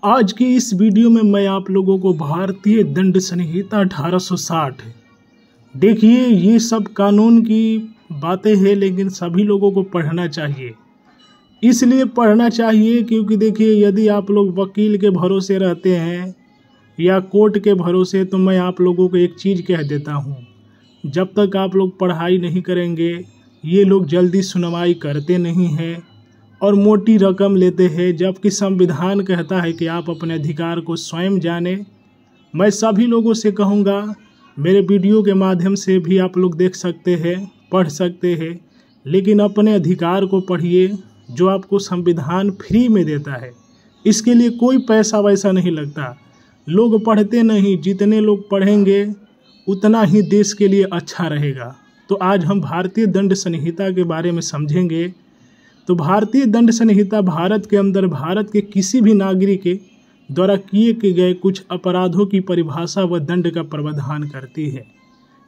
आज की इस वीडियो में मैं आप लोगों को भारतीय दंड संहिता 1860 देखिए, ये सब कानून की बातें हैं, लेकिन सभी लोगों को पढ़ना चाहिए। इसलिए पढ़ना चाहिए क्योंकि देखिए, यदि आप लोग वकील के भरोसे रहते हैं या कोर्ट के भरोसे, तो मैं आप लोगों को एक चीज़ कह देता हूँ, जब तक आप लोग पढ़ाई नहीं करेंगे, ये लोग जल्दी सुनवाई करते नहीं हैं और मोटी रकम लेते हैं, जबकि संविधान कहता है कि आप अपने अधिकार को स्वयं जानें। मैं सभी लोगों से कहूँगा, मेरे वीडियो के माध्यम से भी आप लोग देख सकते हैं, पढ़ सकते हैं, लेकिन अपने अधिकार को पढ़िए जो आपको संविधान फ्री में देता है। इसके लिए कोई पैसा वैसा नहीं लगता। लोग पढ़ते नहीं, जितने लोग पढ़ेंगे उतना ही देश के लिए अच्छा रहेगा। तो आज हम भारतीय दंड संहिता के बारे में समझेंगे। तो भारतीय दंड संहिता भारत के अंदर भारत के किसी भी नागरिक के द्वारा किए गए कुछ अपराधों की परिभाषा व दंड का प्रावधान करती है,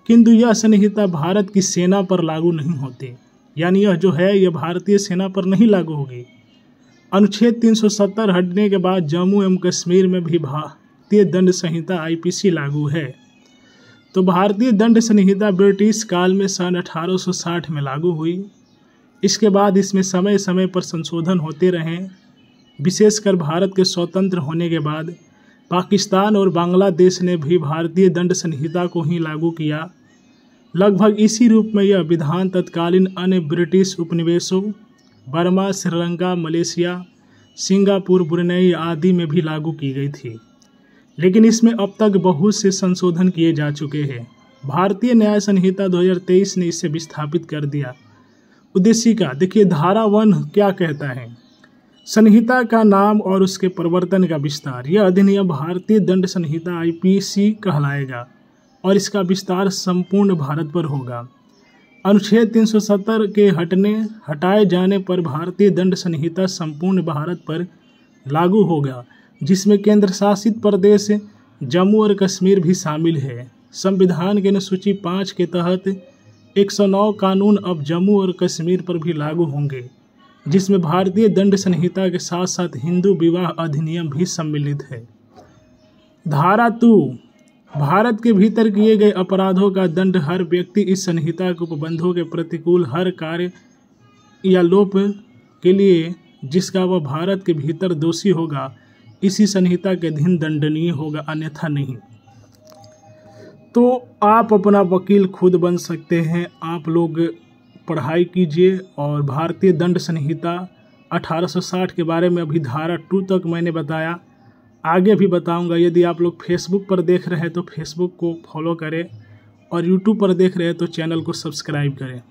किंतु यह संहिता भारत की सेना पर लागू नहीं होती। यानी यह जो है, यह भारतीय सेना पर नहीं लागू होगी। अनुच्छेद 370 हटने के बाद जम्मू एवं कश्मीर में भी भारतीय दंड संहिता IPC लागू है। तो भारतीय दंड संहिता ब्रिटिश काल में सन 1860 में लागू हुई। इसके बाद इसमें समय समय पर संशोधन होते रहे। विशेषकर भारत के स्वतंत्र होने के बाद पाकिस्तान और बांग्लादेश ने भी भारतीय दंड संहिता को ही लागू किया। लगभग इसी रूप में यह विधान तत्कालीन अन्य ब्रिटिश उपनिवेशों Burma, Sri Lanka, Malaysia, Singapore, Brunei आदि में भी लागू की गई थी, लेकिन इसमें अब तक बहुत से संशोधन किए जा चुके हैं। भारतीय न्याय संहिता 2023 ने इसे विस्थापित कर दिया। उद्देशिका देखिए, धारा 1 क्या कहता है? संहिता का नाम और उसके प्रवर्तन का विस्तार। यह अधिनियम भारतीय दंड संहिता IPC कहलाएगा और इसका विस्तार संपूर्ण भारत पर होगा। अनुच्छेद 370 के हटाए जाने पर भारतीय दंड संहिता संपूर्ण भारत पर लागू होगा, जिसमें केंद्र शासित प्रदेश जम्मू और कश्मीर भी शामिल है। संविधान के अनुसूची 5 के तहत 109 कानून अब जम्मू और कश्मीर पर भी लागू होंगे, जिसमें भारतीय दंड संहिता के साथ साथ हिंदू विवाह अधिनियम भी सम्मिलित है। धारा 2, भारत के भीतर किए गए अपराधों का दंड। हर व्यक्ति इस संहिता के उपबंधों के प्रतिकूल हर कार्य या लोप के लिए जिसका वह भारत के भीतर दोषी होगा, इसी संहिता के अधीन दंडनीय होगा, अन्यथा नहीं। तो आप अपना वकील खुद बन सकते हैं। आप लोग पढ़ाई कीजिए और भारतीय दंड संहिता 1860 के बारे में अभी धारा 2 तक मैंने बताया, आगे भी बताऊंगा। यदि आप लोग फेसबुक पर देख रहे हैं तो फेसबुक को फॉलो करें और यूट्यूब पर देख रहे हैं तो चैनल को सब्सक्राइब करें।